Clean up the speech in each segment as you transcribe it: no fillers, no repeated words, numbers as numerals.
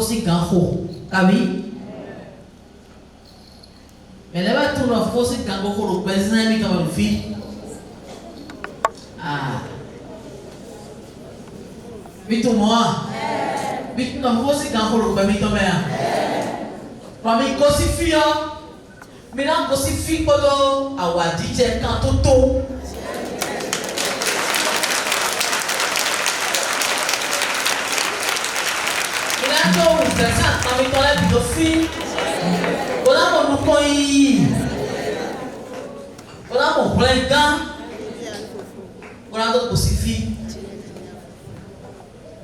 fosi ganho, kabi. Mais là tu na fosi ganho ko bezna mi kama fi. Ah. Bitu moi. Bitu na fosi ganho ko mi kama ya. Para mim cosifio. Mina cosifio podo awadije kan toto. Então, essa tá me colando do fim. Olá, meu coi. Olá, meu branca. Olá, do crucifixo.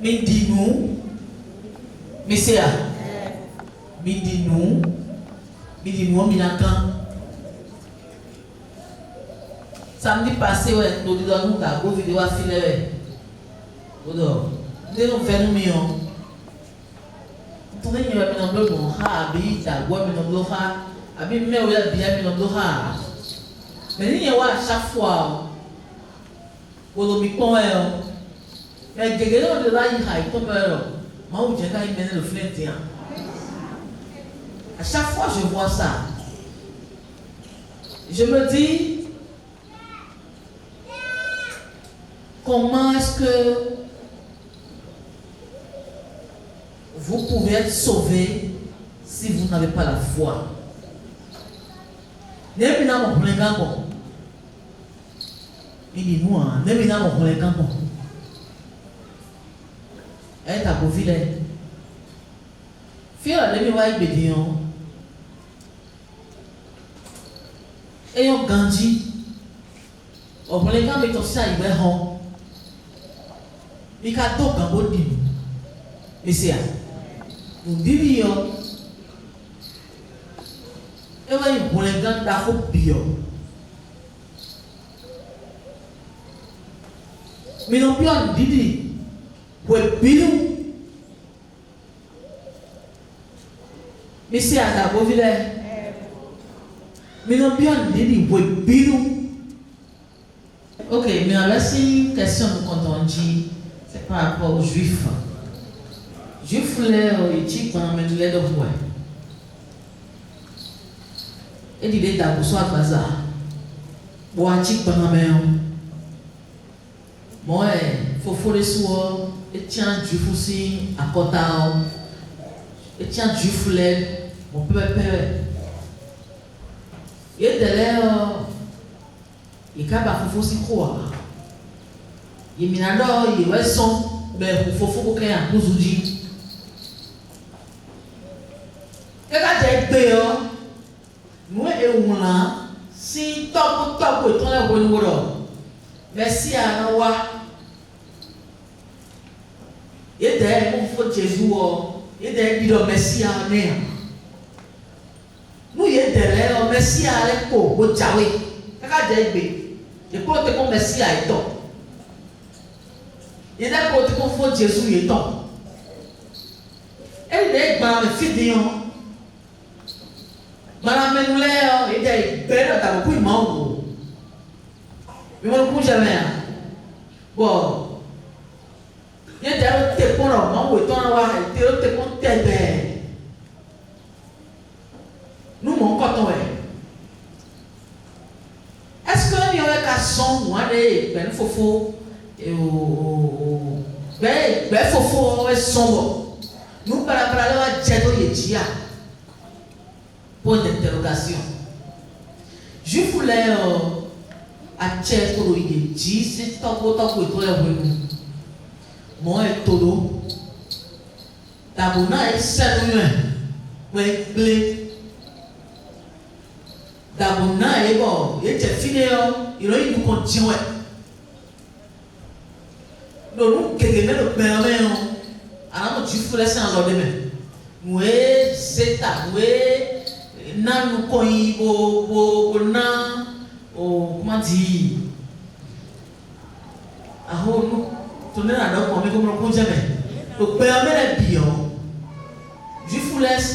Mendinou. Messia. Mendinou. Mendinou, minacan. Samedi passé, ouais, nous disons nous t'as beau vidéo à filer. Odo. Nous nous faisons mieux. Tunaye wa minamlo no ha abi ta gwa minamlo ha abi mewe ya bia minamlo ha meni wa chaque fois o mi pon e gegere de la yi ha ito pero ma o je ka imene le flint ya à chaque fois je vois ça je me dis comment est-ce que vous pouvez être sauvé si vous n'avez pas la foi. Nebina mo kulengambo. Ini moi, nebina mo kulengambo. Ta bovile. Fia lebi wa ibedion. Eyo ganji. O kulengambo to sa ibe hon. Ika to gambo dim. Mesia. Ndiyo ewa ibulenga da hobio minopio ndidi we bilu misi ada bovile minopio ndidi we bilu. Ok, mais alors si une question quand on dit c'est par rapport aux juifs. Juif le ichi kwa menule do huwa. Edi de da buso agbaza. Bo achi kwa mameo. Mo fofore suo etian juifu si akota o. Etian juif le mo pepe. Yedele o ikaba fofo si kwa. Yiminado yiweson be fofo ko ke akuzuji. Nous et là, si top et ton la bonne woro. Merci à Noah. Et d'ailleurs, il faut Jésus. Et d'ailleurs, il doit merci à Néa. Nous y est derrière, merci à l'écho, au Tchaoué. Kaka Djébé. Et pour te dire merci à Eton. Et d'ailleurs, pour te dire faut Jésus et Eton. Et d'ailleurs, il fait des gens. Madame Menuleo, il est belle dans le coup de mango. Mais on ne peut jamais. Bon, il y a des gens qui ont mango et qui ont tête. Nous manquons. Est-ce que nous avons un son ou un ben fofo ben fofo est sombre. Nous parlons de Djedo Yetia. Point d'interrogation. Je voulais à Tchèque pour lui dire si tu as pour toi moi et todo d'abona est sérieux ouais blé d'abona est bon il est fini il a eu du continuer donc nous quelqu'un le permet alors tu voulais ça en l'ordre ouais c'est ta ouais nan koi bo na o comment dire aho no to na na ko me ko mo jamais to pe amele bion juifuless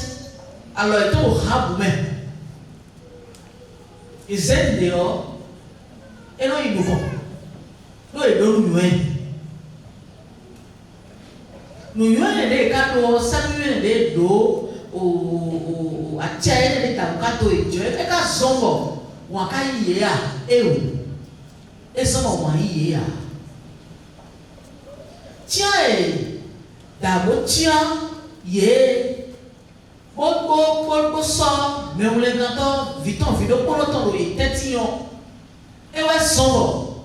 alors eto habu me izendeo eno ibuko no e do nu en nous yone de kato Samuel de do o a tchai de ta kato e je e ka zongo wa ka ye ya e o e zongo wa ye ya tia e da bo tia ye bo so me o le gato viton video ko lo ton e tetion e wa zongo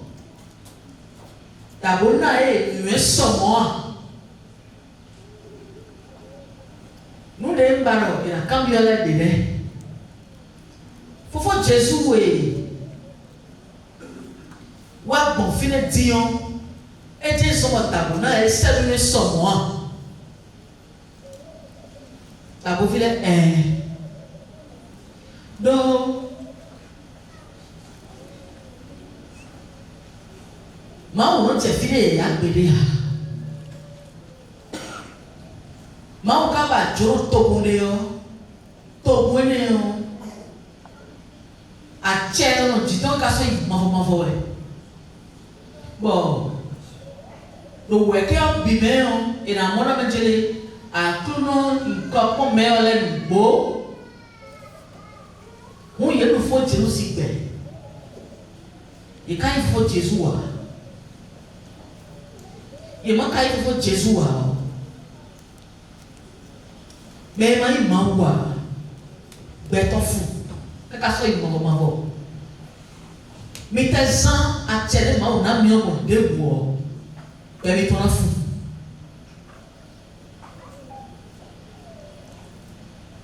da bo na e me so mo nous devons parler de quand il y a le délai. Faut que Jésus wa bon fine dion et Jésus son tabona et c'est une somme la bo file donc ma on te file ya gbede ya ma o ka ba joro tobune yo a che no jiton ka so mafo bon do we ke o bi me o ina mo na menjele a tuno nko ko me o le bo mo ye no fo jesu si gbe e kai fo jesu wa e ma kai fo jesu wa mais ma imawa beto fu kaka so imawa mi tezan a tele ma ona mi o de wo be mi to na fu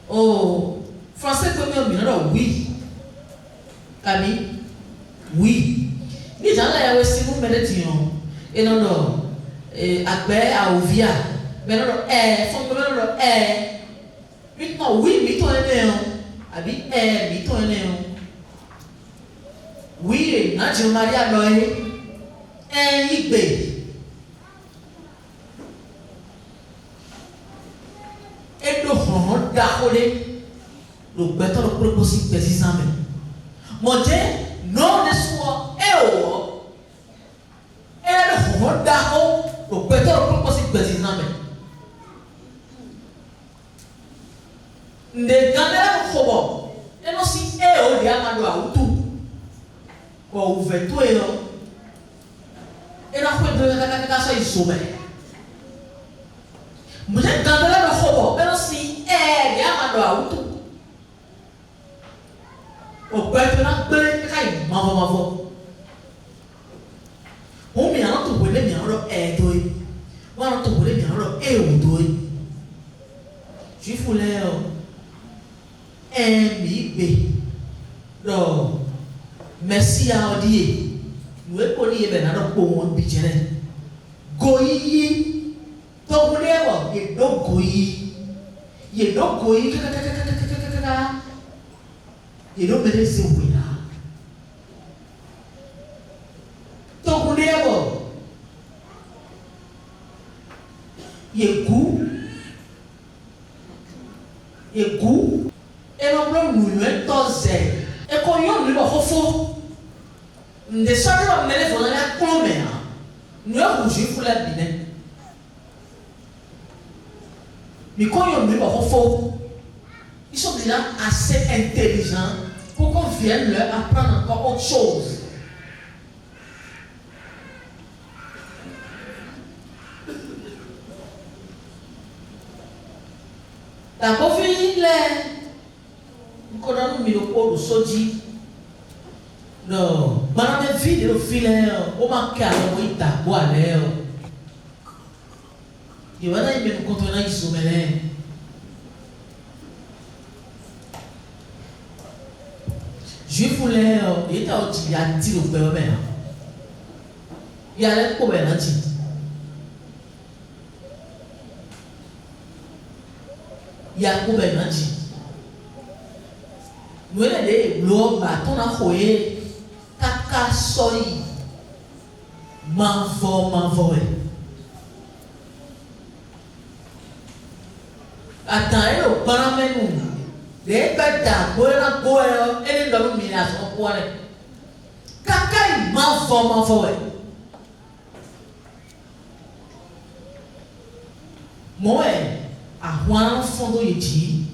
oh français ko mi o mi na oui kami oui ni jan la ya we si mu mele ti on e no agbe a ovia be no fon ko no maintenant oui mi to ene abi mi to ene oui na je Maria lo igbe e do hon da hole lo beto lo proposi precisamente mo je no de suo o e lo hon da ho lo beto lo proposi precisamente nde gandela khobo eno si o dia mando autu ko uvetu era ko do ka so isome muje gandela khobo eno si dia mando autu o beto na gbe kai mavo o mi ana to wele mi aro do wa to wele mi aro o do jifu le mi be do merci a odie we ko ni be na do ko won bi jere goyi to mulewo ye do goyi kaka ye do bere se wina to mulewo ye gu e no bro nuwe toze e ko yon li ba hofo nde sari wa mele fo na ya kome ha no ku ji fu la bine mi ko yon li ba hofo ils sont déjà assez intelligents pour qu'on vienne leur apprendre encore autre chose. La conflit nous mi le soji no bana me vide le filet o ma kala o ita bo ale o e wana me no conto na isso mele je voulais e ta o ti ya ti lo pe o me ya le ko be na ti ya ko be na ti nous on est l'homme bâton à foyer kaka soi m'envoie attends le paramène les bêtes boire boire et dans le minage on pourra kaka m'envoie Moi, à Juan Fondo Yeti,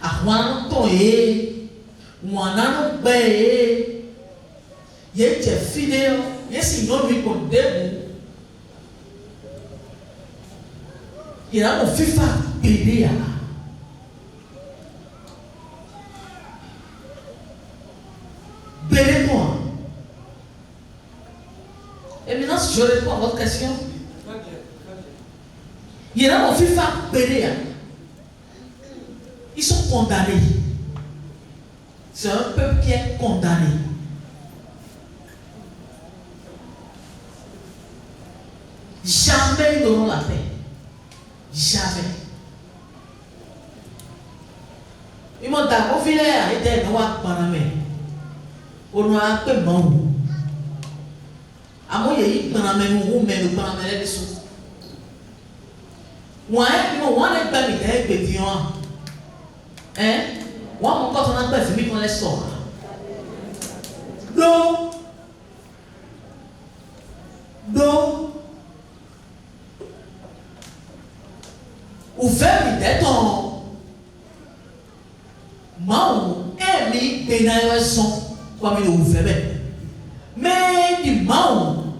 à Juan Toye, Juanano Baye, Yeti fidèle, yes, il n'a lui qu'on début. Il a mon FIFA bébé à la. Bénez-moi. Et maintenant, si je réponds à votre question, il y en a mon FIFA béné. Ils sont condamnés. C'est un peuple qui est condamné. Jamais ils n'auront la paix. Jamais. Ils m'ont dit, au filet, il était noir panamé. On a un peu mangou. À moi, il y a eu panamé, mais le panamé est dessous. Moi, je pas mis des bébés. Hein? Moi, quand on a pas fini, on les sort. Donc, ouvert des temps. Maou, aimé, bénaï, son, comme il ouvert. Mais, du maou,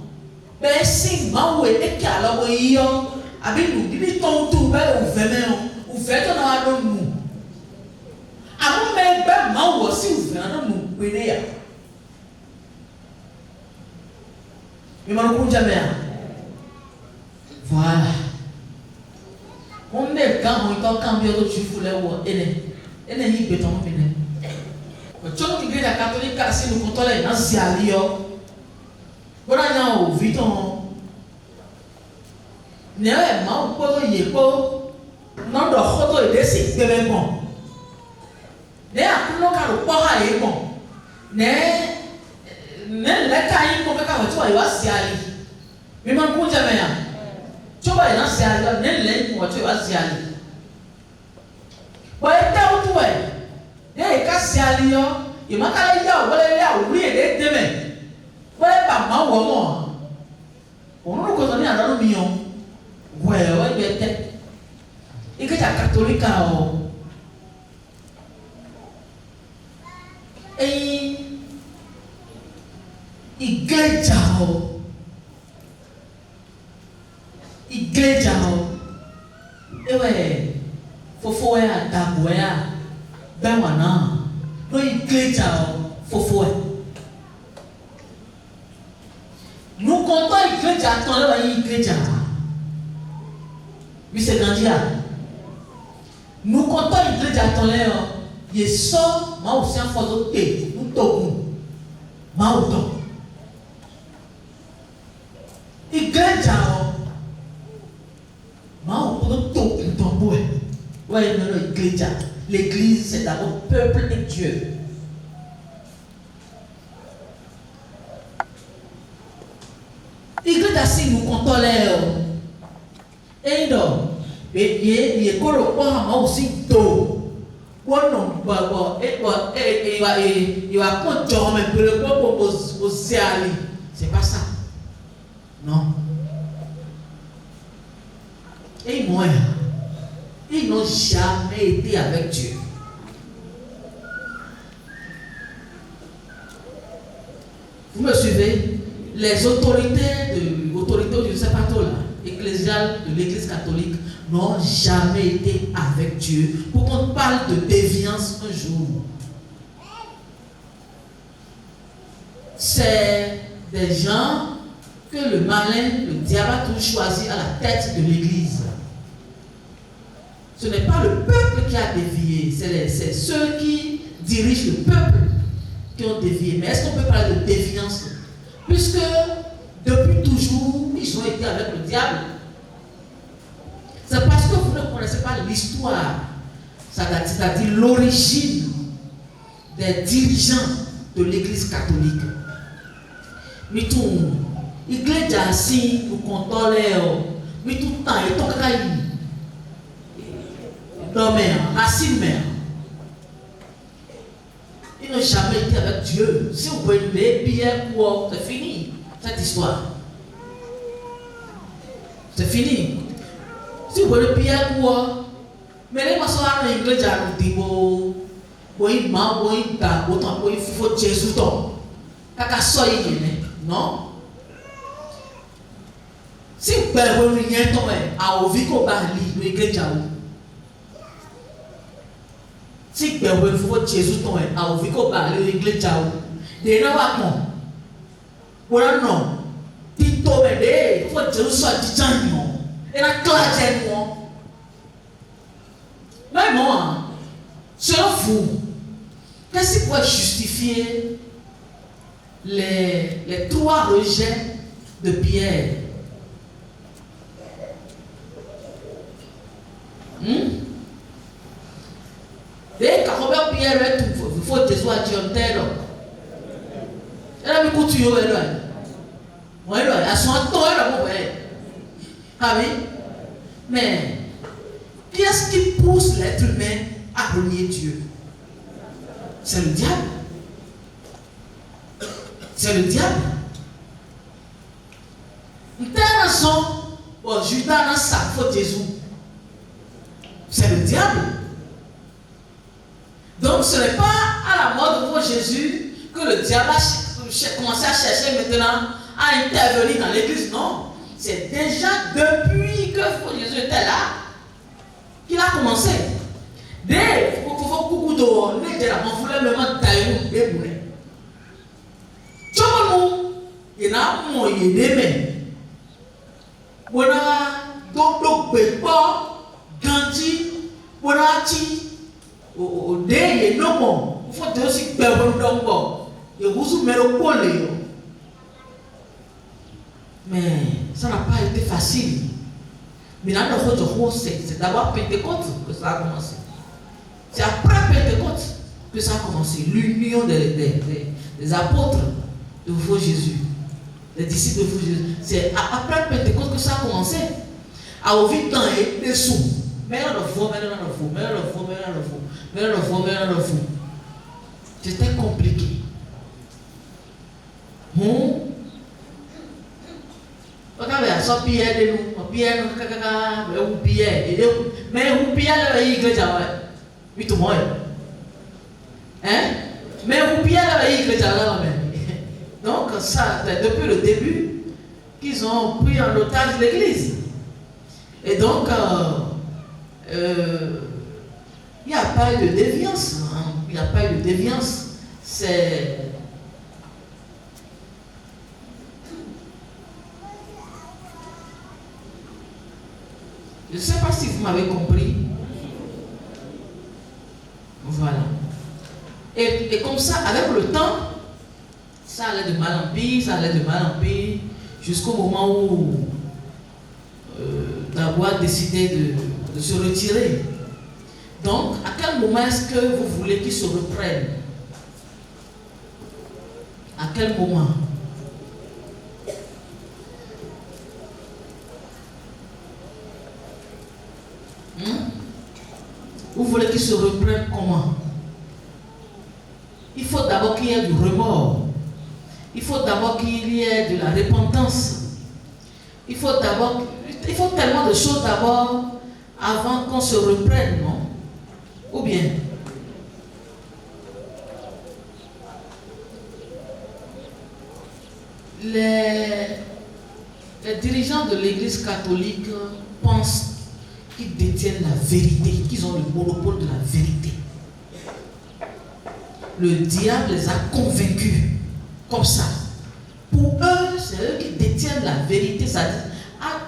ben, si maou est calme, oui, avec nous, il tombe tout bas ouvert dans la donne nous. Avant même ben maou aussi ouvert dans nous, bénéa. Mais malgré jamais. Voilà. On est quand on est cambié de tu voulais voir elle est ni béton béné. Tu vois l'Église catholique si nous contrôlons dans Zialio. Voilà n'a au viton. Ne ma ko to yepo no do khoto ide se gbebe bon ne akuno ka ro po ha e bon ne le ka yi ko ka ho to wa siali mi man ko jame ya to ba na siali ne le ko to wa siali ba e ta o to e ne ka siali yo e ma ka le ya o le ya o ri e de me ba ba ma wo mo ono ko to ni ara no mi yo. Ouais, ouais, et que tu as catholique et iglesia et ouais, fofo ya dago ya ben wana no iglesia fofo nous comptons iglesia ton là iglesia. Oui, c'est Gandia. Nous comptons une grille d'atelier. Il sort, moi aussi en photo, et nous tombons. Moi autant. Il grille d'atelier. Moi, on peut tout tomber. Oui, l'église. L'église, c'est d'abord peuple et Dieu. L'église d'assis, nous comptons les. Et donc, il est aussi tôt. Il va continuer c'est pas ça. Non. Et moi, ils n'ont jamais été avec Dieu. Vous me suivez? Les autorités je ne sais pas trop là. Ecclésiales de l'Église catholique n'ont jamais été avec Dieu. Pour qu'on parle de déviance un jour, c'est des gens que le malin, le diable a toujours choisi à la tête de l'Église. Ce n'est pas le peuple qui a dévié, c'est ceux qui dirigent le peuple qui ont dévié. Mais est-ce qu'on peut parler de déviance? Puisque depuis toujours, ils ont été avec le diable. C'est parce que vous ne connaissez pas l'histoire, c'est-à-dire l'origine des dirigeants de l'Église catholique. Mais tout, l'Église assis, nous comptons les, mais tout le temps, il y a tout caillou. Racine mère. Ils n'ont jamais été avec Dieu. Si vous pouvez les billets, c'est fini cette histoire. C'est fini. tu vois le pire quoi. Mais les maçons en anglais, j'ai dit, bon, il m'a dit, autant il faut Jésus, kaka soy non? Si vous pouvez rien tomber, à Oviko Bali, l'église. Si vous pouvez Jésus tomber, à Oviko Bali, l'église. Des noms à moi. Voilà non. Tito Bede, il faut Jésus soit dit non. Et la classe est moi. Mais moi, selon vous, qu'est-ce qui pourrait justifier les 3 rejets de Pierre? Dès que Robert Pierre est tout, il faut que tu sois Dieu. Elle a mis coup de tuyau, elle a. Moi, elle a son temps, elle a mon père. Ah oui? Mais, qui est-ce qui pousse l'être humain à renier Dieu? C'est le diable. C'est le diable. Intéressant. Bon, Judas n'a sa faute Jésus. C'est le diable. Donc ce n'est pas à la mort de Jésus que le diable a commencé à chercher maintenant à intervenir dans l'église. Non. C'est déjà depuis que Jésus était là qu'il a commencé. Dès que vous coucou dehors, vous voulez même tailler et vous voulez. Tout le monde, il y a un moyen d'aimer. On a donc pas Gandhi, on a dit au dé et non bon. Il faut aussi faire un don. Et vous soumettez au collet. Mais ça n'a pas été facile. Mais là, c'est d'abord Pentecôte que ça a commencé. C'est après Pentecôte que ça a commencé. L'union des apôtres de vous Jésus, les disciples de vous Jésus. C'est après Pentecôte que ça a commencé. À ouvrir temps et des sous. C'était compliqué. Regardez, ça Pierre de nous, Pierre nous, Pierre, mais où Pierre là, il est oui tout le monde. Hein? Mais où Pierre là, il est là même. Donc ça, depuis le début, qu'ils ont pris en otage l'église. Et donc, il n'y a pas eu de déviance. Hein? Il n'y a pas eu de déviance. C'est... Je ne sais pas si vous m'avez compris. Voilà. Et comme ça, avec le temps, ça allait de mal en pire, ça allait de mal en pire, jusqu'au moment où Dabois a décidé de se retirer. Donc, à quel moment est-ce que vous voulez qu'il se reprenne? À quel moment? Vous voulez qu'il se reprenne comment? Il faut d'abord qu'il y ait du remords. Il faut d'abord qu'il y ait de la repentance. Il faut tellement de choses d'abord avant qu'on se reprenne, non? Ou bien? Les dirigeants de l'Église catholique pensent qu'ils détiennent la vérité, qu'ils ont le monopole de la vérité. Le diable les a convaincus comme ça. Pour eux, c'est eux qui détiennent la vérité. Ça dit,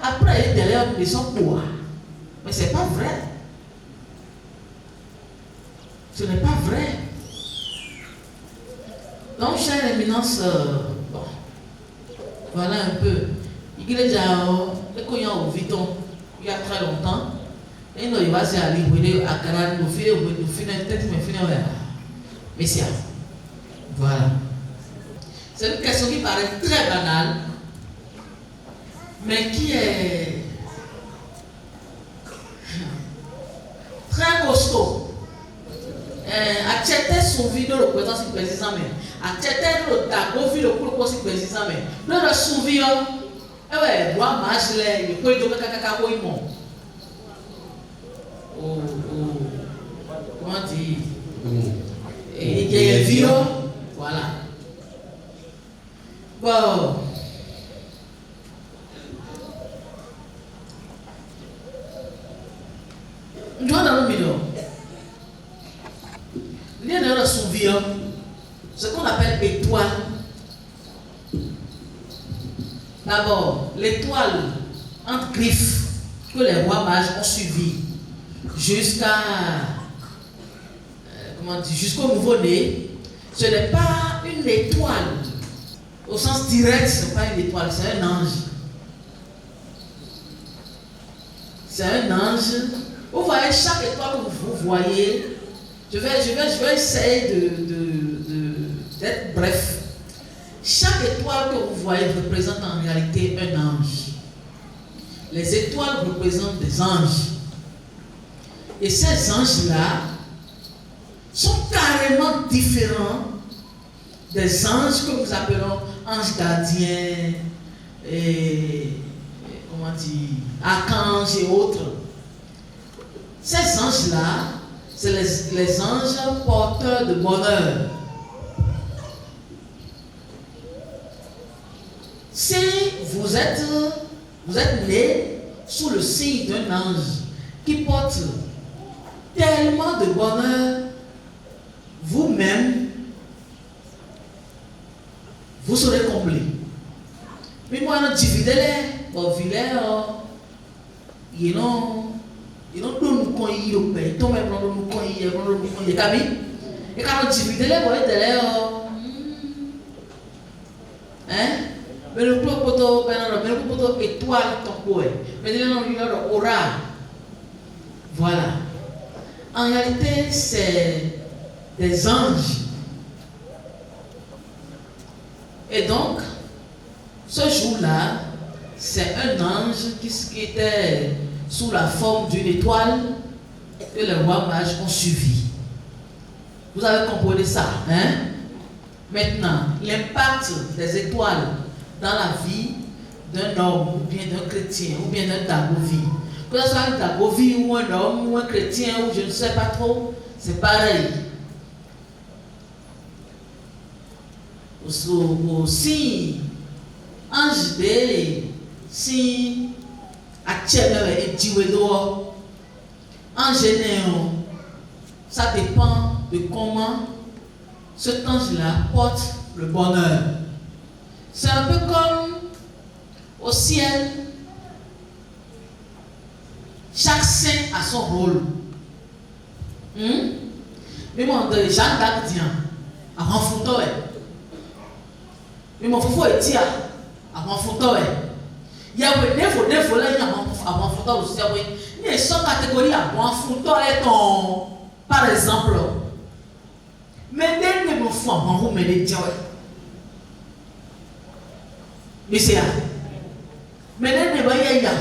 après, derrière, ils sont quoi? Mais ce n'est pas vrai. Ce n'est pas vrai. Donc, chère éminence, bon, voilà un peu. Il est déjà, il y a très longtemps. Et nous, il va se aller, à Canada, nous finir, Messia. Voilà. C'est une question qui paraît très banale, mais qui est très costaud. Accepter son vidéo le présent si président, mais accepter le dago vidéo pour le poste président, mais le souvenir, ouais, moi, marche les, le point de caca, comment dire, et qui est vieux, voilà. Bon. Nous dans le milieu. Il y a dans son vieux, ce qu'on appelle étoile. D'abord, l'étoile entre griffes que les rois mages ont suivi jusqu'à jusqu'au nouveau-né, ce n'est pas une étoile. Au sens direct, ce n'est pas une étoile, c'est un ange. C'est un ange. Vous voyez chaque étoile que vous voyez. Je vais essayer d'être bref. Chaque étoile que vous voyez représente en réalité un ange. Les étoiles représentent des anges. Et ces anges-là sont carrément différents des anges que nous appelons anges gardiens, et comment dire, archanges et autres. Ces anges-là, c'est les anges porteurs de bonheur. Si vous êtes né sous le signe d'un ange qui porte tellement de bonheur, vous-même, vous serez comblé. Mais moi, je divise les ils n'ont pas de coin, ils n'ont pas de coin, ils n'ont pas de coin, et quand on divise les hein? Mais le poteau étoile ton poète. Mais il y a aura. Voilà. En réalité, c'est des anges. Et donc, ce jour-là, c'est un ange qui était sous la forme d'une étoile que les rois mages ont suivi. Vous avez compris ça, hein? Maintenant, l'impact des étoiles dans la vie d'un homme, ou bien d'un chrétien, ou bien d'un dagovi. Que ce soit un dagovi ou un homme, ou un chrétien, ou je ne sais pas trop, c'est pareil. Aussi, ange de si actuellement est diwedo, ange néo, ça dépend de comment cet ange-là porte le bonheur. C'est un peu comme au ciel, chaque saint a son rôle. Mais moi, Jeanne d'Arc dit, avant photo, mais mon frère est dit, avant photo, il y a des fois là, il y a avant photo aussi, il y a une catégorie avant photo, par exemple. Mais dès que mon frère, vous me dites, mais c'est là. Mais dès que il y a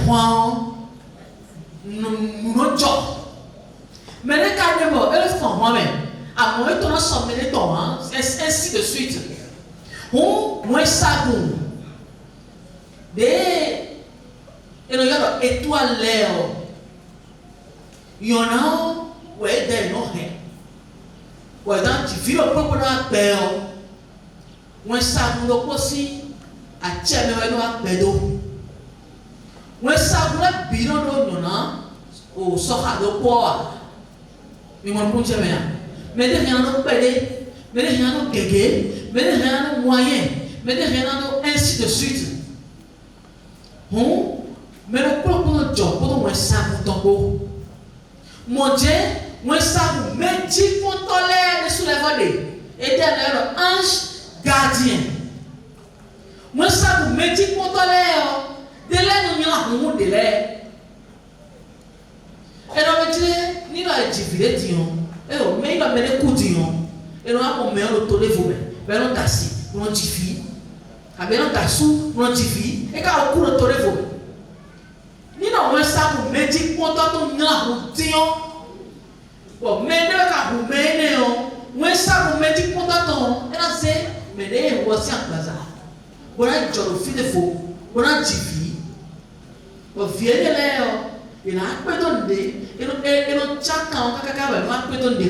nous job. Mais les cas de mort, elles font moi-même. À moi, tu as sommé les temps, ainsi de suite. Ou moi, ça vous. Et il y a des étoiles l'air. Il y en a, ouais, des non rien. Ouais, dans tu vis au propre de la moi, ça vous aussi, à tiens, mais nous pédo. Moi, ça vous la bilan de nous, au sort de poids. Mais mon bon jamais. Mais des rien de pédé, mais des rien de guégué, mais des rien de moyen, mais des rien de ainsi de suite. Mais le propre job, pour moi, ça vous tombe. Mon Dieu, moi, ça vous met 10 contrôleurs de soulèvement. Éternel ange gardien. Moi, ça vous met 10 contrôleurs. De l'air, nous avons de l'air. Et donc, nous avons divisé, mais il a mené coup d'union. Et nous avons mis le tour de vous. Mais nous avons tassi, nous avons diffusé. Nous avons tassé, nous avons diffusé. Et quand on court le tour de vous. Nous avons ça pour me dire qu'on doit nous avons bon, mais nous avons mené, nous ça pour me dire qu'on doit et là c'est, mais nous avons aussi en place. On a un fil de faux, on a diffusé. Bon, viens de l'air. Il a un peu donné, et le tchak quand on a un peu donné,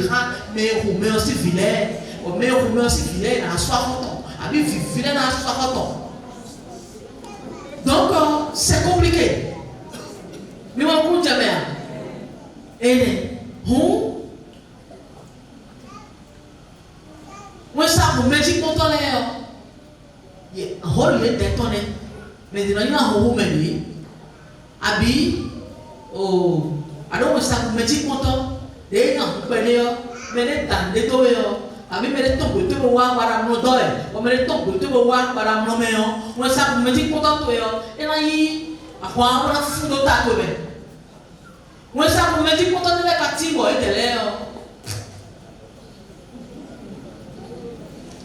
mais on met aussi filet, on met aussi filet, il a 60 ans. Abi filet à 60 ans. Donc, c'est compliqué. Mais on compte jamais. Et, moi, ça, vous me dites qu'on t'en est. Rôle est détonné. Mais il y a un rôle, mais Abi, oh, alors, ça, vous me dites qu'on t'en est. Mais les temps de toi, Abi, mais les temps de toi, voilà, mon doigt. Mais les temps de toi, voilà, mon méon. Moi, ça, vous me dites qu'on t'en est. Et là, il a quoi, on a fou de ta commune. Moi, ça, vous me dites qu'on t'en est la partie, moi, et de l'air.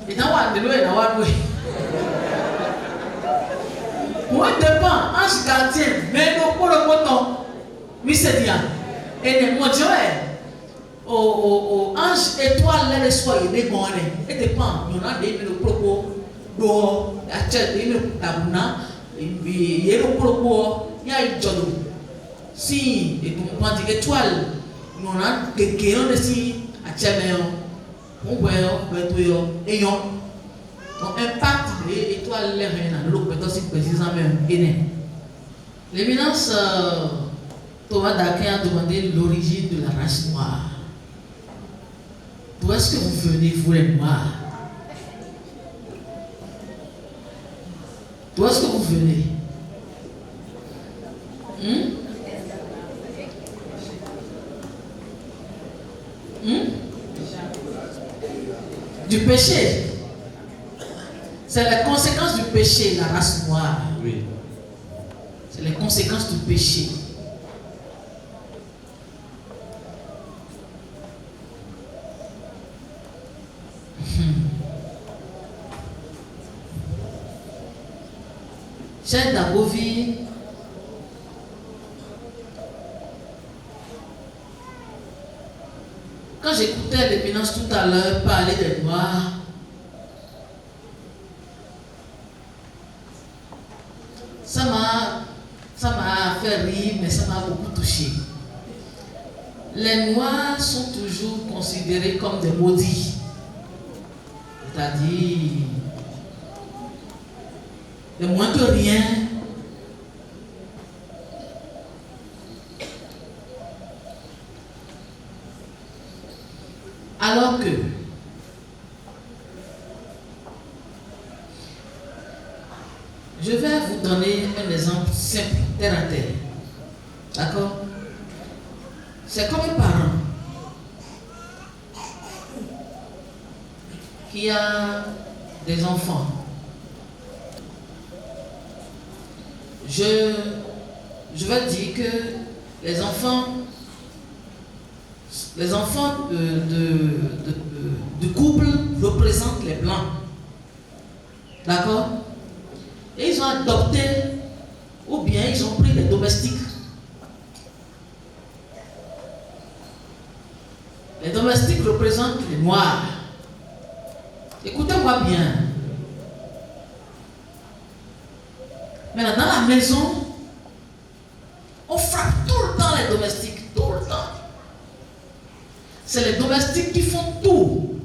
Et dans what the way, dans what way. Moi, dépend, ange gardien, mais non pour le bouton. Oui, c'est bien. Et mon Dieu, ange étoile, les soirs, il est bon. Et dépend, il y en a des propos, dehors, des tabuna, il y a le propos, il y a une jolie. Si, et pour moi, dire étoile, il y en a des qui ont des à Tchéméon. On voit et donc impact les étoiles les reines l'eau peut aussi précisément l'éminence Thomas d'Aquin a demandé l'origine de la race noire. D'où est-ce que vous venez, vous les noirs? D'où est-ce que vous venez? Du péché. C'est la conséquence du péché, la race noire. Oui. C'est les conséquences du péché. Cher Dabovi, quand j'écoutais l'éminence tout à l'heure parler des Noirs, ça m'a fait rire, mais ça m'a beaucoup touché. Les Noirs sont toujours considérés comme des maudits. C'est-à-dire, de moins que rien, alors que je vais vous donner un exemple simple, terre à terre. D'accord? C'est comme un parent qui a des enfants. Je vais dire que les enfants de couple représentent les blancs. D'accord? Et ils ont adopté, ou bien ils ont pris les domestiques. Les domestiques représentent les noirs. Écoutez-moi bien. Maintenant, dans la maison, on frappe tout le temps les domestiques, tout le temps. C'est les domestiques qui font tout.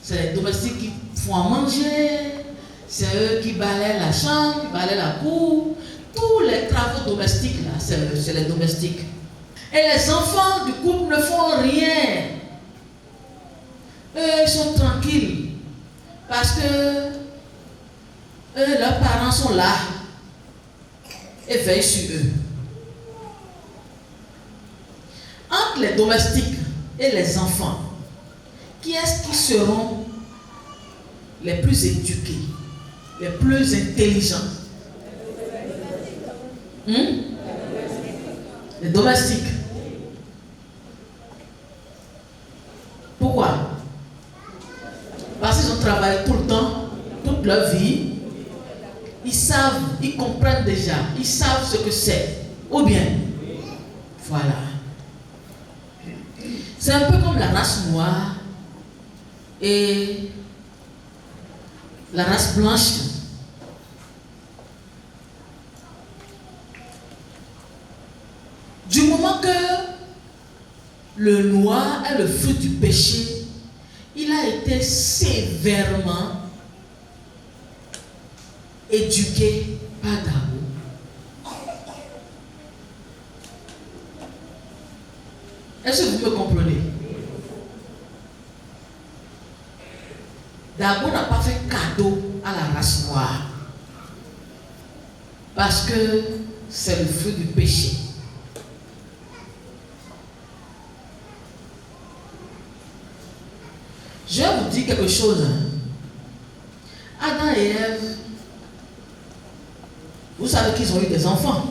C'est les domestiques qui font à manger, c'est eux qui balayent la chambre, qui balayent la cour. Tous les travaux domestiques, là, c'est les domestiques. Et les enfants du couple ne font rien. Eux, ils sont tranquilles. Parce que eux, leurs parents sont là et veillent sur eux. Entre les domestiques et les enfants, qui est-ce qui seront les plus éduqués, les plus intelligents? Les domestiques. Pourquoi? Parce qu'ils ont travaillé tout le temps, toute leur vie. Ils savent, ils comprennent déjà, ils savent ce que c'est. Ou bien, voilà. C'est un peu comme la race noire et la race blanche. Du moment que le noir est le fruit du péché, il a été sévèrement éduqué par Dabo. Est-ce que vous me comprenez? Dabo n'a pas fait cadeau à la race noire parce que c'est le fruit du péché. Je vais vous dire quelque chose. Adam et Ève, vous savez qu'ils ont eu des enfants.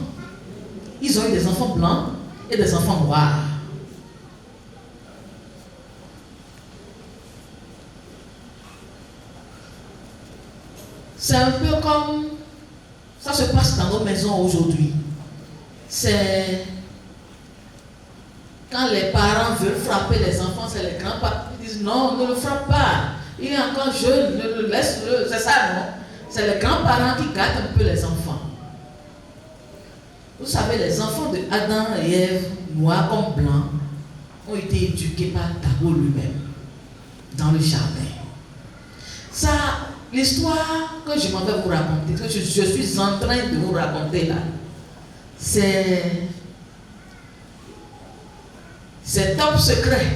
Ils ont eu des enfants blancs et des enfants noirs. C'est un peu comme ça se passe dans nos maisons aujourd'hui. C'est quand les parents veulent frapper les enfants, c'est les grands-parents qui disent non, ne le frappe pas. Il est encore jeune, ne le laisse-le. C'est ça, non? C'est les grands-parents qui gâtent un peu les enfants. Vous savez, les enfants de Adam et Ève, noirs comme blancs, ont été éduqués par Dabo lui-même, dans le jardin. Ça, l'histoire que je m'en vais vous raconter, que je suis en train de vous raconter là, c'est top secret.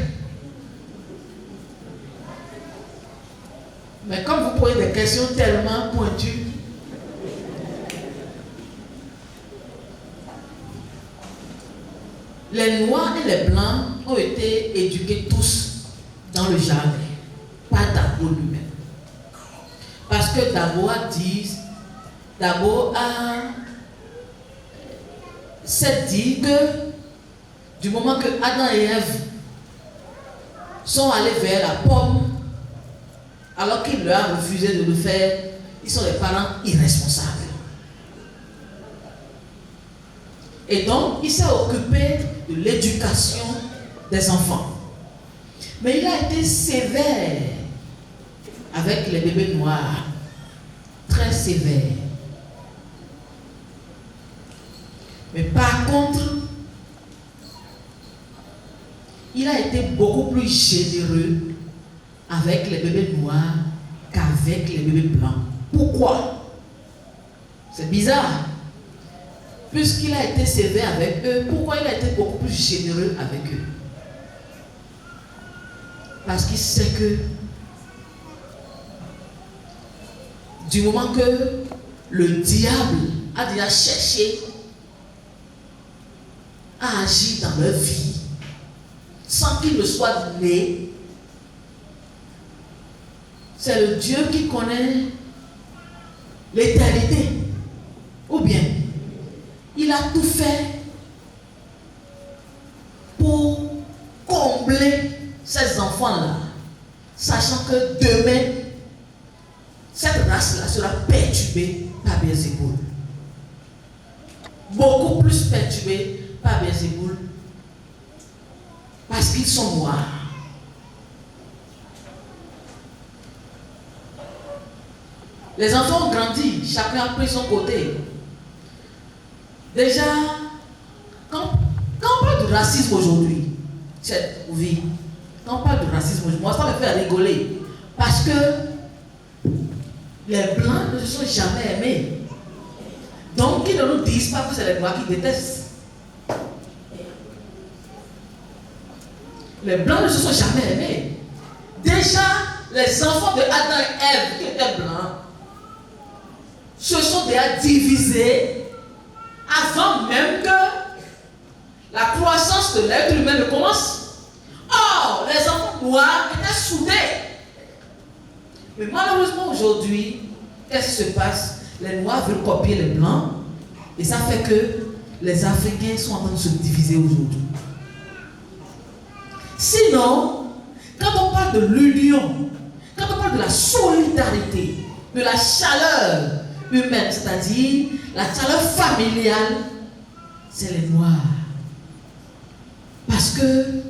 Mais comme vous posez des questions tellement pointues, les noirs et les blancs ont été éduqués tous dans le jardin, par Dabo lui-même. Parce que Dabo a dit, s'est dit que du moment que Adam et Ève sont allés vers la pomme, alors qu'il leur a refusé de le faire, ils sont des parents irresponsables. Et donc, il s'est occupé de l'éducation des enfants. Mais il a été sévère avec les bébés noirs, très sévère. Mais par contre, il a été beaucoup plus généreux avec les bébés noirs qu'avec les bébés blancs. Pourquoi? C'est bizarre. Puisqu'il a été sévère avec eux, pourquoi il a été beaucoup plus généreux avec eux? Parce qu'il sait que du moment que le diable a déjà cherché à agir dans leur vie, sans qu'il ne soit né, c'est le Dieu qui connaît l'éternité. Ou bien, il a tout fait pour combler ces enfants-là, sachant que demain, cette race-là sera perturbée par Béelzéboul. Beaucoup plus perturbée par Béelzéboul, parce qu'ils sont noirs. Les enfants ont grandi, chacun a pris son côté. Déjà, quand on parle de racisme aujourd'hui, oui, quand on parle de racisme aujourd'hui, moi ça me fait rigoler. Parce que les blancs ne se sont jamais aimés. Donc qu'ils ne nous disent pas que c'est les noirs qui détestent. Les blancs ne se sont jamais aimés. Déjà, les enfants de Adam et Ève qui étaient blancs se sont déjà divisés avant même que la croissance de l'être humain ne commence. Or, les enfants noirs étaient soudés. Mais malheureusement aujourd'hui, qu'est-ce qui se passe? Les noirs veulent copier les blancs et ça fait que les Africains sont en train de se diviser aujourd'hui. Sinon, quand on parle de l'union, quand on parle de la solidarité, de la chaleur humaine, c'est-à-dire la chaleur familiale, c'est les noirs. Parce que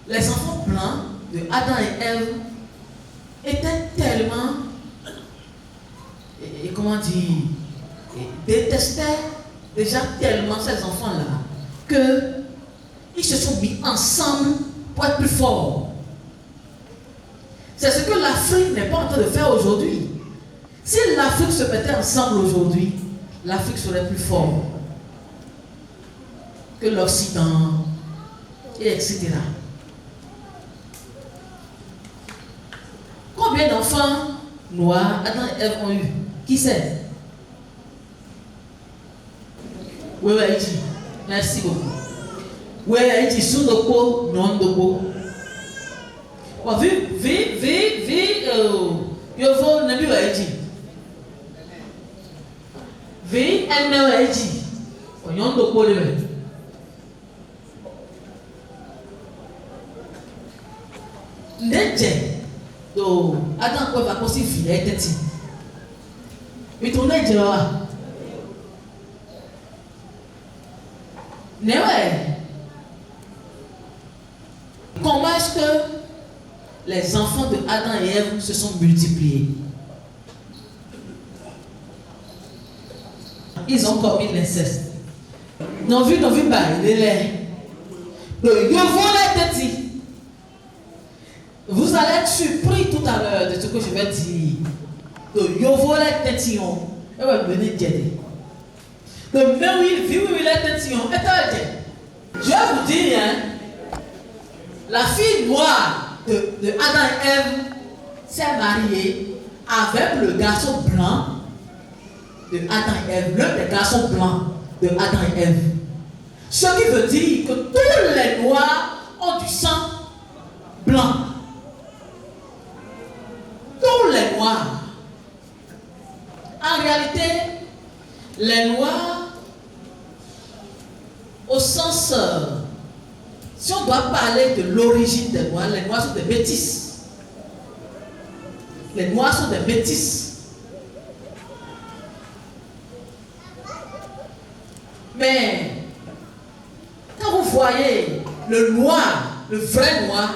les enfants blancs de Adam et Ève étaient tellement, comment dire, détestaient déjà tellement ces enfants-là qu'ils se sont mis ensemble pour être plus forts. C'est ce que l'Afrique n'est pas en train de faire aujourd'hui. Si l'Afrique se mettait ensemble aujourd'hui, l'Afrique serait plus forte que l'Occident, et etc. Combien d'enfants noirs Adam et Ève ont eu? Qui sait? Oui, Haïti. Merci beaucoup. Oui, Haïti, sous le pot, non de pot. Yo vou nabi wa Haïti. Vi enne wa Haïti. O yon do pot le. Neje. Do Adam ko va kosi fi eteti. Mi to neje wa. Ouais. Comment est-ce que les enfants de Adam et Ève se sont multipliés? Ils ont commis l'inceste. Non vu, bah, il est. Vous allez être surpris tout à l'heure de ce que je vais dire. Donc, Dieu vous dit, hein, la fille noire de Adam et Ève s'est mariée avec le garçon blanc de Adam et Ève, l'un des garçons blancs de Adam et Ève. Ce qui veut dire que tous les noirs ont du sang blanc. Tous les noirs. En réalité, les noirs, au sens, si on doit parler de l'origine des noirs, les noirs sont des métis. Les noirs sont des métis. Mais quand vous voyez le noir, le vrai noir,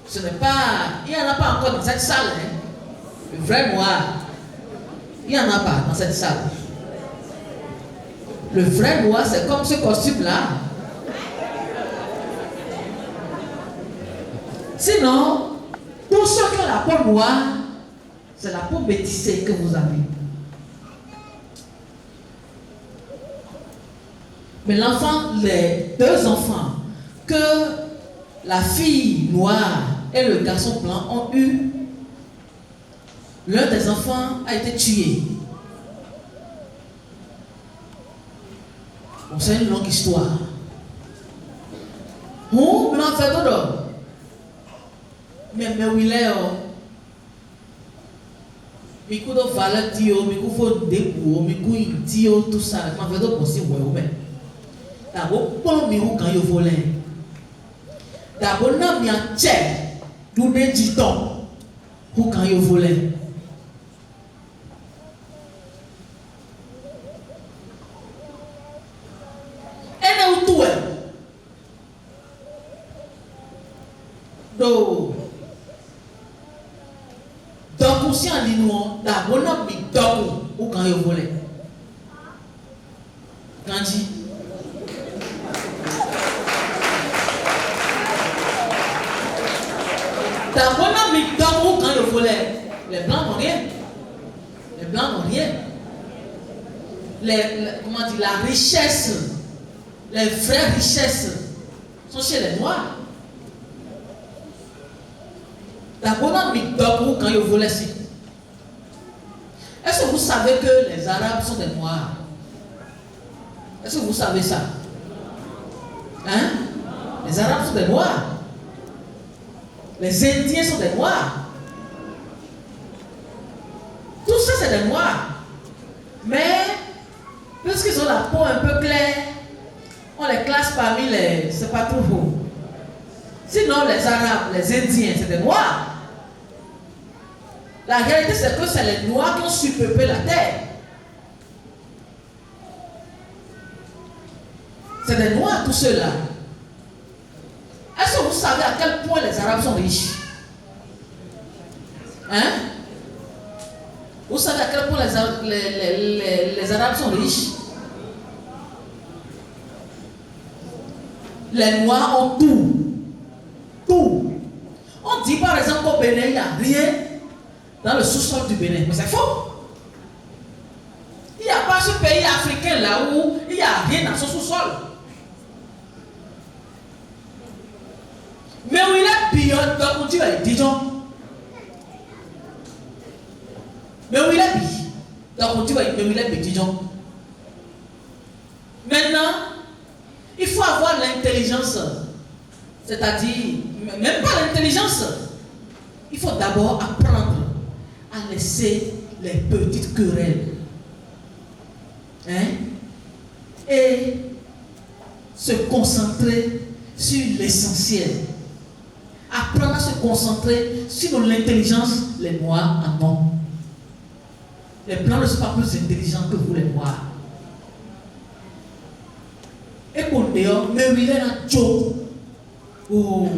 ce n'est pas, il n'y en a pas encore dans cette salle. Hein. Le vrai noir, il n'y en a pas dans cette salle. Le vrai noir, c'est comme ce costume-là. Sinon, tous ceux qui ont la peau noire, c'est la peau métissée que vous avez. Mais l'enfant, les deux enfants que la fille noire et le garçon blanc ont eu, l'un des enfants a été tué. Bon, c'est une longue histoire. Où blanc fait tout d'or. Mais où il est, Mikou do valeur tio, Mikou faut dépôt, Mikou intio, tout ça. Ma fait tout possible, ouais, ouais. D'abord, pour Mikou quand il volait. D'abord, n'a mis un tchèque, d'où des titons, pour quand il volait. Donc, si on dit nous, d'abord, on a mis d'abord ou quand il volait. Quand dit. D'abord, on a mis d'abord quand il volait. Les blancs n'ont rien. Les blancs n'ont rien. Comment dire, la richesse, les vraies richesses sont chez les noirs. D'abord, on a mis d'abord quand ils volaient. Est-ce que vous savez que les Arabes sont des noirs? Est-ce que vous savez ça? Hein? Les Arabes sont des noirs. Les Indiens sont des noirs. Tout ça, c'est des noirs. Mais, puisqu'ils ont la peau un peu claire, on les classe parmi les... C'est pas trop beau. Sinon, les Arabes, les Indiens, c'est des noirs. La réalité, c'est que c'est les noirs qui ont surpeuplé la terre. C'est des noirs, tous ceux-là. Est-ce que vous savez à quel point les Arabes sont riches? Hein? Vous savez à quel point les Arabes sont riches? les Noirs ont tout. Tout. On dit par exemple qu'au Bénin, il n'y a rien dans le sous-sol du Bénin. Mais c'est faux. Il n'y a pas ce pays africain là où il n'y a rien dans son sous-sol. Mais où il est billon, donc on dit Dijon. Mais où il est billon, donc on dit mais où il est Dijon. Maintenant, il faut avoir l'intelligence. C'est-à-dire, même pas l'intelligence. Il faut d'abord apprendre à laisser les petites querelles. Et se concentrer sur l'essentiel. Apprendre à se concentrer sur l'intelligence. Les Noirs en ont. Les Blancs ne sont pas plus intelligents que vous, les Noirs. Et pour dehors, mais il est un joke. Oh,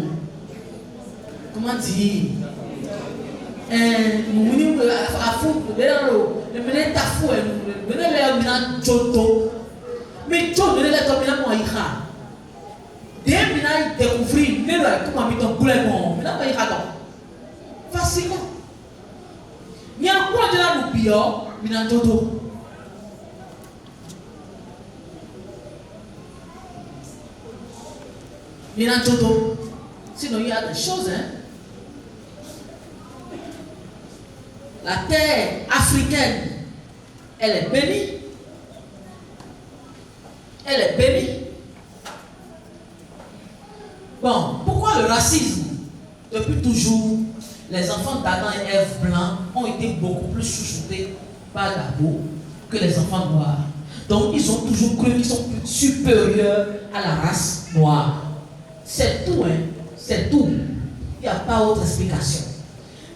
comment dire? Mais Joe ne l'a pas bien moi ira. Dès qu'il a découvert, mais là comment mis ton poulet bon, mais là pas ira donc. Facilement. Il y a quoi de là nous bio, mais dans toto. Mais dans toto. Sinon il y a des choses hein. La terre africaine, elle est bénie. Elle est bénie. Bon, pourquoi le racisme? Depuis toujours, les enfants d'Adam et Ève blancs ont été beaucoup plus chouchoutés par Dabo que les enfants noirs. Donc, ils ont toujours cru qu'ils sont plus supérieurs à la race noire. C'est tout, hein? C'est tout. Il n'y a pas autre explication.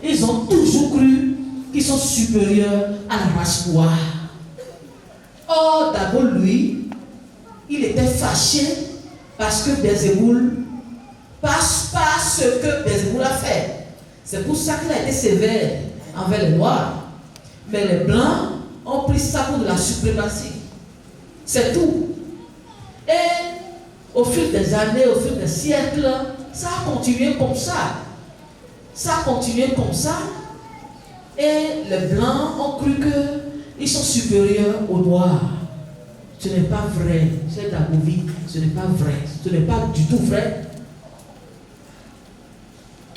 Ils ont toujours cru qu'ils sont supérieurs à la race noire. Or, Dabo, lui, il était fâché parce que Belzéboul passe pas ce que Belzéboul a fait. C'est pour ça qu'il a été sévère envers les Noirs. Mais les Blancs ont pris ça pour de la suprématie. C'est tout. Et au fil des années, au fil des siècles, ça a continué comme ça. Ça a continué comme ça. Et les Blancs ont cru qu'ils sont supérieurs aux Noirs. Ce n'est pas vrai. C'est Dabovi. Ce n'est pas vrai. Ce n'est pas du tout vrai.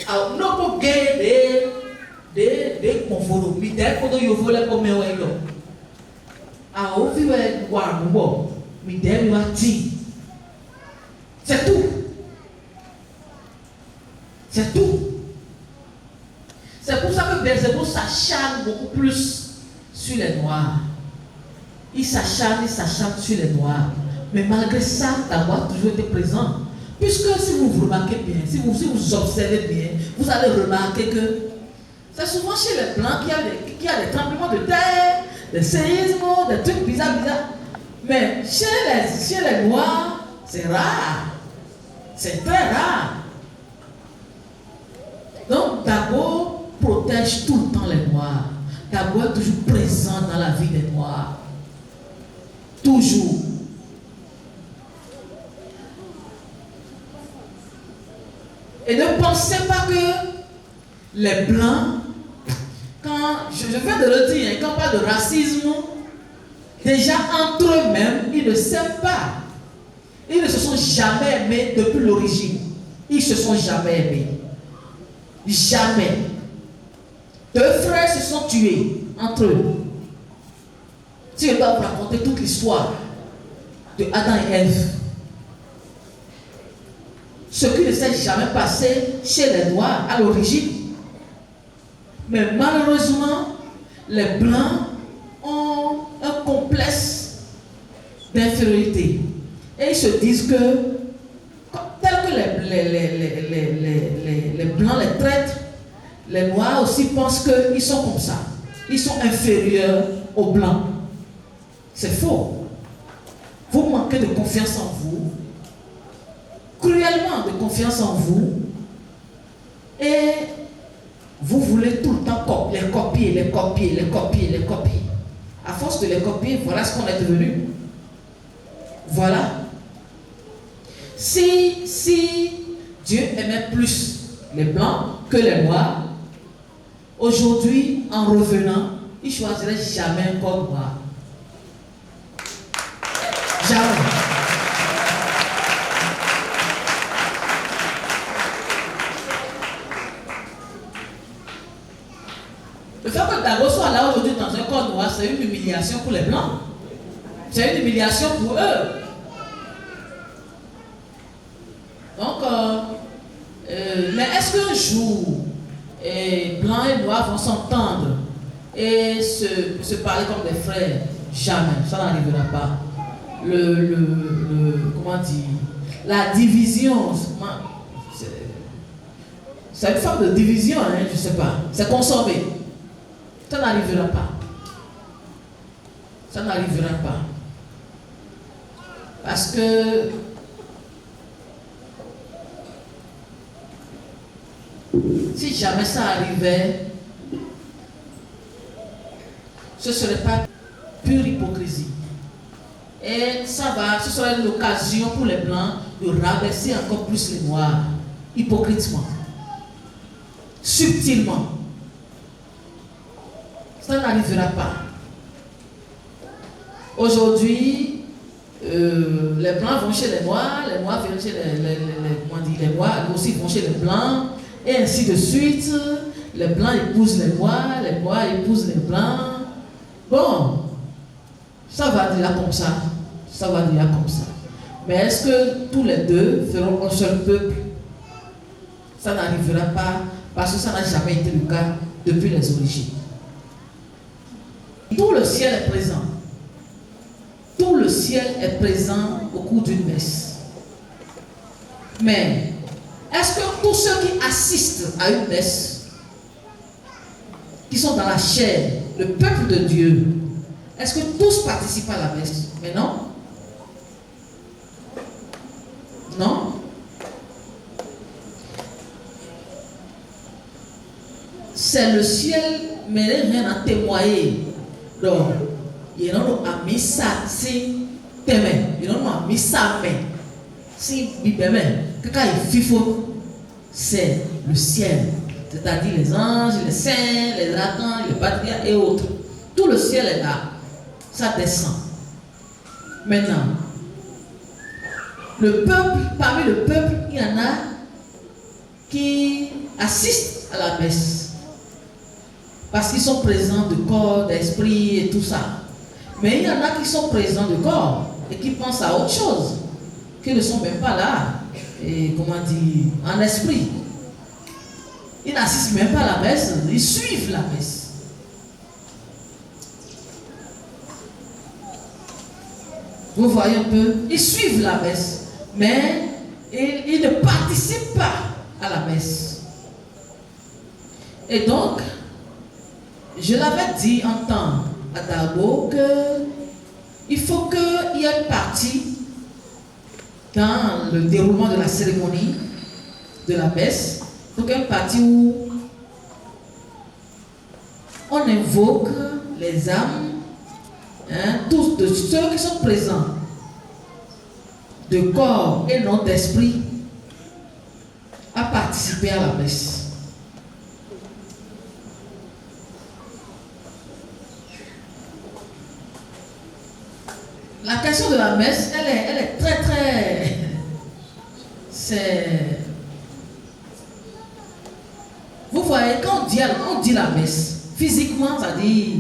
Alors, nous avons gagné des conforts. Mais dès que nous avons les pommes, alors, nous avons voir nous. Mais dès que nous avons dit, c'est tout. C'est tout. C'est pour ça que Belzéboul s'acharne beaucoup plus sur les Noirs. Il s'acharne sur les Noirs. Mais malgré ça, d'avoir toujours été présent. Puisque si vous remarquez bien, si vous observez bien, vous allez remarquer que c'est souvent chez les Blancs qu'il y a des tremblements de terre, des séismes, des trucs bizarres. Mais chez les Noirs, c'est rare. C'est très rare. Donc Dabo protège tout le temps les Noirs. Dabo est toujours présent dans la vie des Noirs. Toujours. Et ne pensez pas que les Blancs, quand je viens de le dire, quand on parle de racisme, déjà entre eux-mêmes, ils ne s'aiment pas. Ils ne se sont jamais aimés depuis l'origine. Ils ne se sont jamais aimés. Jamais. Deux frères se sont tués entre eux. Si je dois vous raconter toute l'histoire de Adam et Ève, ce qui ne s'est jamais passé chez les Noirs à l'origine. Mais malheureusement, les Blancs ont un complexe d'infériorité. Et ils se disent que, tel que les Blancs les traitent, les Noirs aussi pensent qu'ils sont comme ça. Ils sont inférieurs aux Blancs. C'est faux. Vous manquez de confiance en vous. Cruellement de confiance en vous. Et vous voulez tout le temps les copier. À force de les copier, voilà ce qu'on est devenu. Voilà. Si Dieu aimait plus les blancs que les noirs, aujourd'hui, en revenant, il ne choisirait jamais un corps noir. Jamais. Le fait que Dago soit là aujourd'hui dans un corps noir, c'est une humiliation pour les blancs. C'est une humiliation pour eux. Donc, mais est-ce qu'un jour, blanc et noir vont s'entendre et se parler comme des frères? Jamais, ça n'arrivera pas. Comment dire, la division, c'est une forme de division, hein, je ne sais pas. C'est consommé. Ça n'arrivera pas. Ça n'arrivera pas. Parce que si jamais ça arrivait, ce ne serait pas pure hypocrisie. Et ce serait l'occasion pour les blancs de rabaisser encore plus les noirs, hypocritement, subtilement. Ça n'arrivera pas. Aujourd'hui, les blancs vont chez les noirs viennent chez les noirs aussi vont chez les blancs, et ainsi de suite. Les blancs épousent les noirs épousent les blancs. Bon, ça va déjà comme ça. Ça va déjà comme ça. Mais est-ce que tous les deux feront un seul peuple? Ça n'arrivera pas parce que ça n'a jamais été le cas depuis les origines. Tout le ciel est présent. Tout le ciel est présent au cours d'une messe. Mais est-ce que tous ceux qui assistent à une messe, qui sont dans la chair, le peuple de Dieu, est-ce que tous participent à la messe? Mais non. Non. C'est le ciel, mais rien à témoigner. Donc, il y a un missa, si témoin, il y a un missa, mais si bibémen, quelqu'un est fifo, c'est le ciel. C'est-à-dire les anges, les saints, les archanges, les patriarches et autres. Tout le ciel est là. Ça descend. Maintenant, le peuple, parmi le peuple, il y en a qui assistent à la messe. Parce qu'ils sont présents de corps, d'esprit et tout ça. Mais il y en a qui sont présents de corps et qui pensent à autre chose, qui ne sont même pas là, et comment dire, en esprit. Ils n'assistent même pas à la messe, ils suivent la messe. Vous voyez un peu, ils suivent la messe, mais ils ne participent pas à la messe. Et donc, je l'avais dit en temps à Dago qu'il faut qu'il y ait une partie dans le déroulement de la cérémonie de la messe. Il faut qu'il y ait une partie où on invoque les âmes, tous de ceux qui sont présents, de corps et non d'esprit, à participer à la messe. La question de la messe, elle est très très... Vous voyez, quand on dit la messe, physiquement, c'est-à-dire,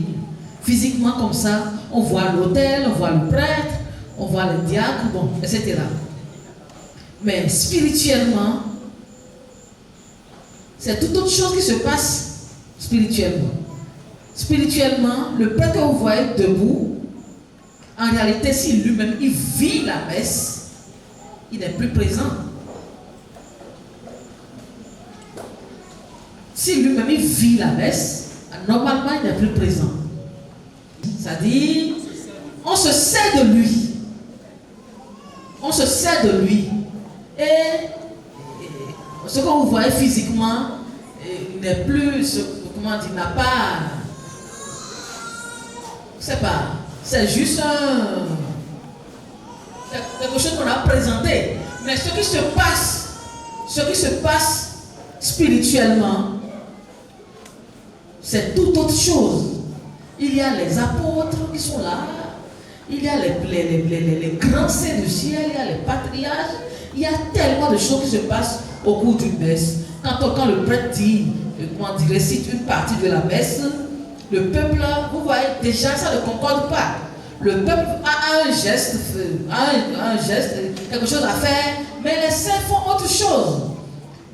physiquement comme ça, on voit l'autel, on voit le prêtre, on voit le diacre, bon, etc. Mais spirituellement, c'est toute autre chose qui se passe spirituellement. Spirituellement, le prêtre que vous voyez debout, en réalité, si lui-même, il vit la messe, il n'est plus présent. Si lui-même, il vit la messe, normalement, il n'est plus présent. C'est-à-dire, on se sert de lui. On se sert de lui. Et ce que vous voyez physiquement, n'est plus, comment dire, n'a pas, je ne sais pas, c'est juste quelque chose qu'on a présenté. Mais ce qui se passe spirituellement, c'est toute autre chose. Il y a les apôtres qui sont là, il y a les grands saints du ciel, il y a les patriarches, il y a tellement de choses qui se passent au cours d'une messe. Quand le prêtre dit, récite une partie de la messe, le peuple, vous voyez, déjà ça ne concorde pas. Le peuple a un geste, quelque chose à faire, mais les saints font autre chose.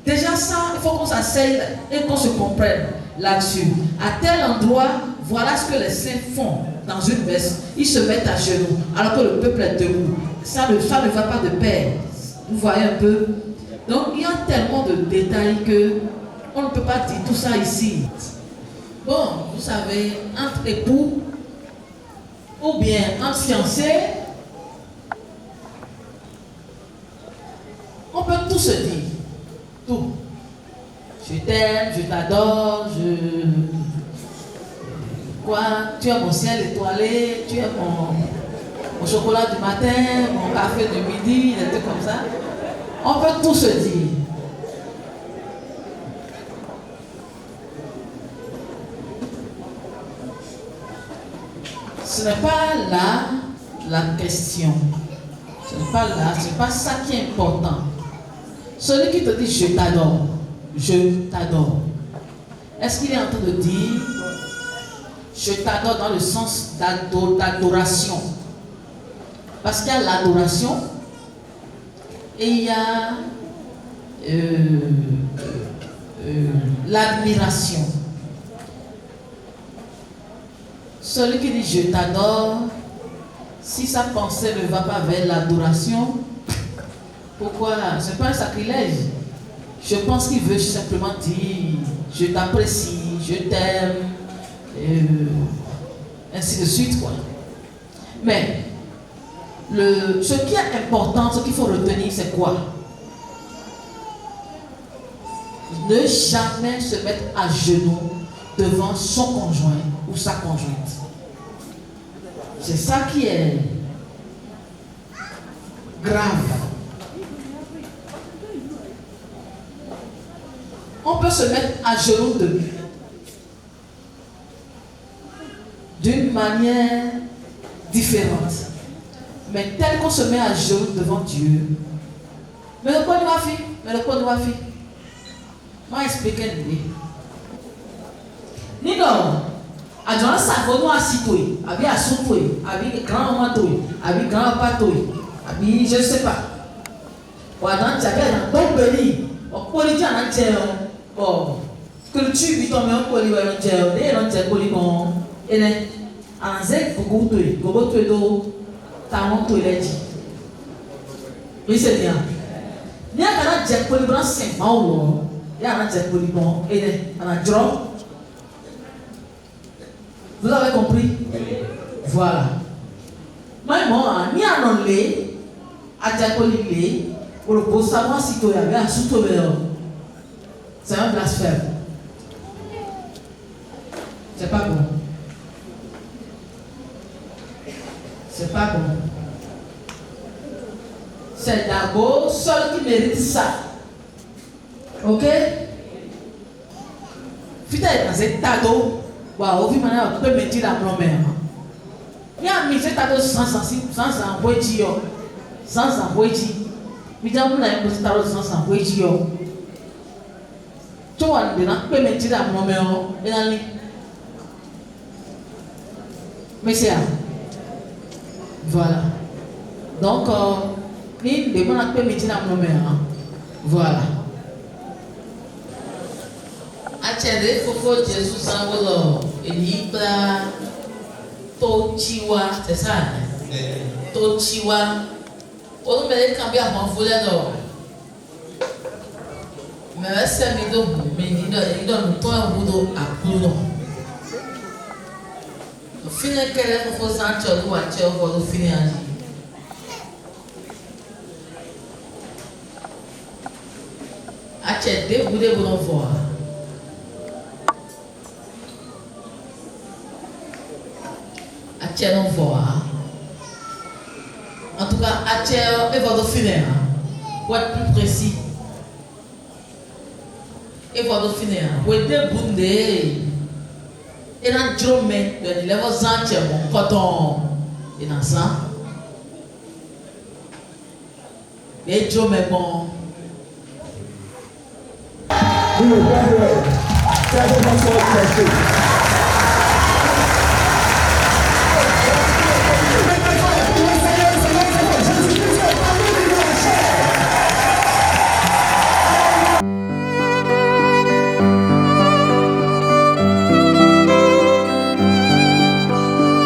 Déjà ça, il faut qu'on s'asseye et qu'on se comprenne là-dessus. À tel endroit, voilà ce que les saints font dans une messe. Ils se mettent à genoux alors que le peuple est debout. Ça ne va pas de pair. Vous voyez un peu? Donc il y a tellement de détails que on ne peut pas dire tout ça ici. Bon, vous savez, entre époux ou bien entre fiancés, on peut tout se dire. Tout. Je t'aime, je t'adore, tu es mon ciel étoilé, tu es mon chocolat du matin, mon café du midi, des trucs comme ça. On peut tout se dire. Ce n'est pas là la question. Ce n'est pas là, ce n'est pas ça qui est important. Celui qui te dit je t'adore. Est-ce qu'il est en train de dire je t'adore dans le sens d'adoration? Parce qu'il y a l'adoration et il y a l'admiration. Celui qui dit je t'adore, si sa pensée ne va pas vers l'adoration, pourquoi? Ce n'est pas un sacrilège. Je pense qu'il veut simplement dire je t'apprécie, je t'aime, ainsi de suite, quoi. Mais ce qui est important, ce qu'il faut retenir, c'est quoi? Ne jamais se mettre à genoux devant son conjoint ou sa conjointe. C'est ça qui est grave. On peut se mettre à genoux d'une manière différente. Mais tel qu'on se met à genoux devant Dieu, mais le quoi de ma fille, moi expliquer lui. Ni non, à John Savon à Citoy, à Soupoy, à grand-maman, à grand-papa, à je ne sais pas. Ou à dans Tchadé, dans ton pays, au politique en entier, oh, que tu vis ton meilleur politique en entier, et en entier politique, et en zèle, gogo do, talon to il dit. Oui, c'est bien. Il y a un jet politique 5 ans, il y a un jet politique, et un drop. Vous avez compris? Voilà. Moi, ni à l'anglais, à Diapolilé, pour le savoir si tu avais un sous-touveur. C'est un blasphème. C'est pas bon. C'est pas bon. C'est d'abord seul qui mérite ça. Ok? Fita est dans cet ado. Waouh, vous peut mettre la grand-mère. Il y a un musée sans envoyer. Sans envoyer. Il y a un musée sans envoyer. Tu vois, on peut mettre la grand-mère. Mais c'est ça. Voilà. Donc, il demande à mettre la grand-mère. Voilà. Achede koko Jésus sanwó èyí gba tó chiwa c'est ça tó chiwa olùmẹ̀lẹ̀ kan bí àwọn fúlẹ̀ lọ mẹ̀rẹ̀ sẹ́mi tó mi nídọ̀ tó ẹ̀wúdò àkúrò lọ òfin kẹlẹ́ fọfọ sáńtsọ̀ ló wà tsẹ́ ọkọ̀ ló fi ní àjì Achede wúdé bọ̀ fọ̀ non voit. En tout cas, il va finir. pour être plus précis. Et voilà finir. Pour aider Bundé. Et dans Drome, il y a des entiers, mon coton. Et dans ça. Et Drome est bon. We will graduate.